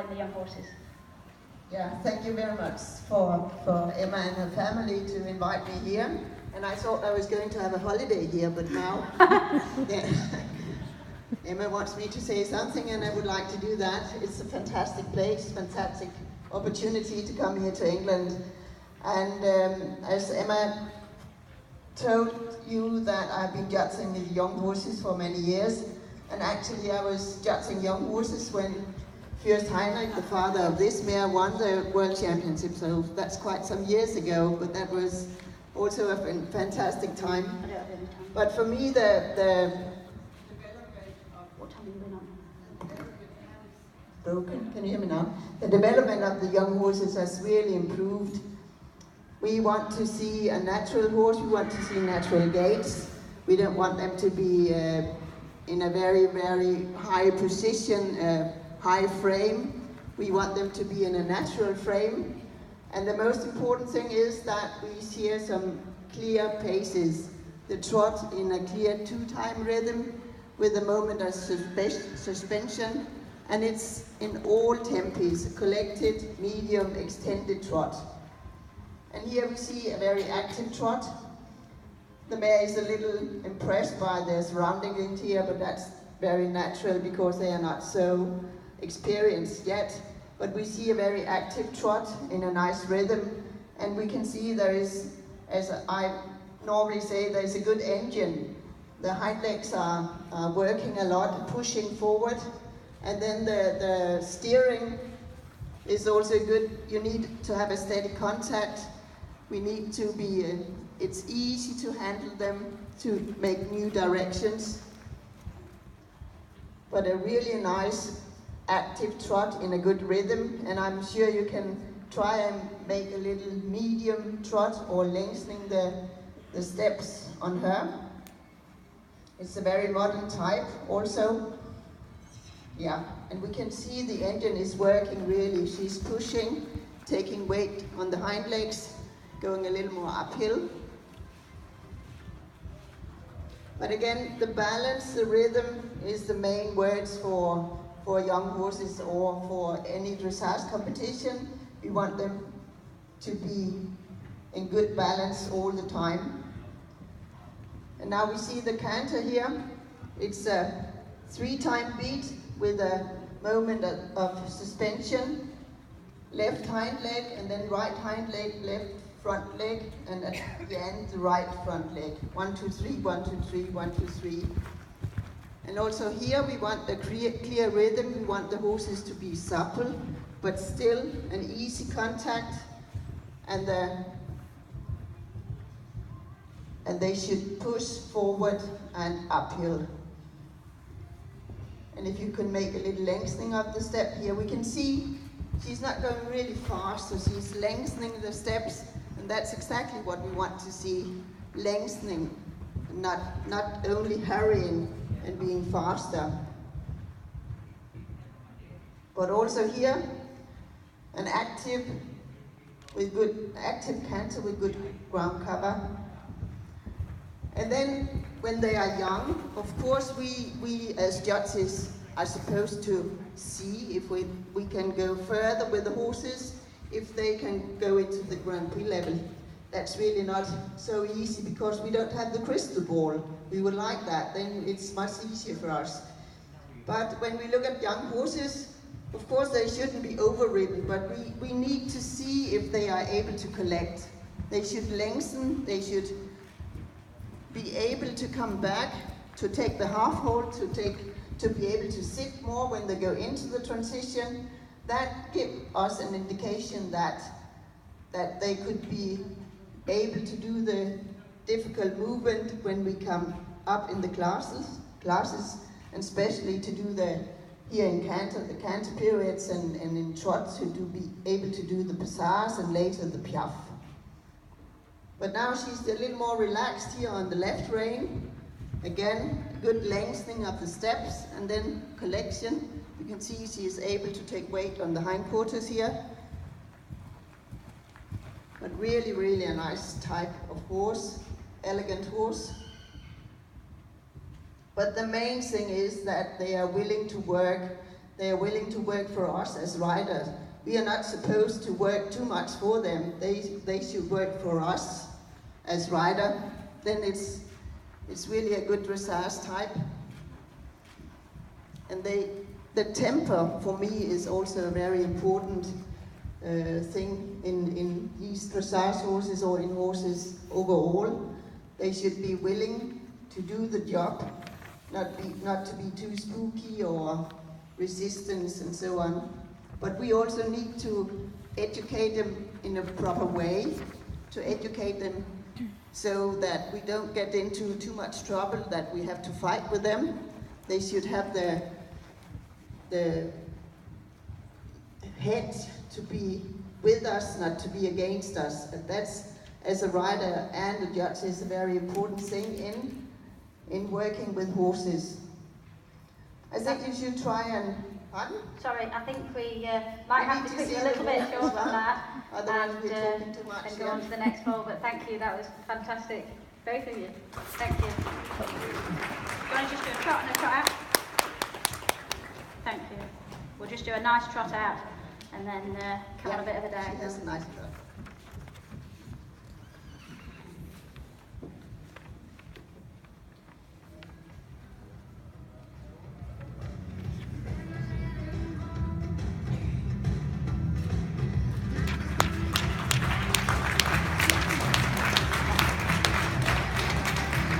the young horses. Yeah, thank you very much for Emma and her family to invite me here. And I thought I was going to have a holiday here, but now yeah, Emma wants me to say something, and I would like to do that. It's a fantastic place, fantastic opportunity to come here to England. And as Emma told you that I've been judging the young horses for many years, and actually I was judging young horses when Furst Heinrich, the father of this mare, won the World Championship, so that's quite some years ago, but that was also a fantastic time. But for me, can you hear me now? The development of the young horses has really improved. We want to see a natural horse, we want to see natural gaits. We don't want them to be in a very, very high position, high frame. We want them to be in a natural frame. And the most important thing is that we see some clear paces. The trot in a clear 2-time rhythm with a moment of suspension. And it's in all tempos, collected, medium, extended trot. And here we see a very active trot. The mare is a little impressed by the surroundings here, but that's very natural because they are not so experienced yet. But we see a very active trot in a nice rhythm, and we can see there is, as I normally say, there's a good engine. The hind legs are working a lot, pushing forward, and then the steering is also good. You need to have a steady contact. We need to be, it's easy to handle them, to make new directions. But a really nice active trot in a good rhythm, and I'm sure you can try and make a little medium trot or lengthening the steps on her. It's a very modern type also. Yeah, and we can see the engine is working really. She's pushing, taking weight on the hind legs, going a little more uphill. But again, the balance, the rhythm is the main words for young horses or for any dressage competition. We want them to be in good balance all the time. And now we see the canter here. It's a 3-time beat with a moment of suspension. Left hind leg and then right hind leg, left front leg, and at the end the right front leg. 1, 2, 3, 1, 2, 3, 1, 2, 3. And also here we want a clear rhythm. We want the horses to be supple, but still an easy contact, and they should push forward and uphill. And if you can make a little lengthening of the step here, we can see she's not going really fast, so she's lengthening the steps, and that's exactly what we want to see, lengthening, not only hurrying and being faster. But also here, an active canter with good ground cover. And then when they are young, of course we as judges are supposed to see if we can go further with the horses, if they can go into the Grand Prix level. That's really not so easy because we don't have the crystal ball. We would like that, then it's much easier for us. But when we look at young horses, of course they shouldn't be overridden, but we need to see if they are able to collect. They should lengthen, they should be able to come back, to take the half hold, to be able to sit more when they go into the transition. That gives us an indication that they could be able to do the difficult movement when we come up in the classes, and especially to do here in canter, the canter periods, and in trot to be able to do the passage and later the piaffe. But now she's a little more relaxed here on the left rein. Again, good lengthening of the steps, and then collection. You can see she is able to take weight on the hindquarters here. But really, really a nice type of horse, elegant horse. But the main thing is that they are willing to work. they are willing to work for us as riders. We are not supposed to work too much for them. They should work for us as rider. Then it's really a good dressage type. And the temper for me is also a very important thing in these dressage horses or in horses overall. They should be willing to do the job, not to be too spooky or resistance and so on. But we also need to educate them in a proper way, to educate them so that we don't get into too much trouble, that we have to fight with them. They should have the head to be with us, not to be against us. And that's, as a rider and a judge, is a very important thing in working with horses. I think you should try and... Pardon? Sorry, I think we might have to put you a little bit short on that and go on to the next poll, but thank you, that was fantastic. Both of you. Thank you. Do you want to just do a trot and a trot out? Thank you. We'll just do a nice trot out and then come on a bit of a down. She has a nice trot.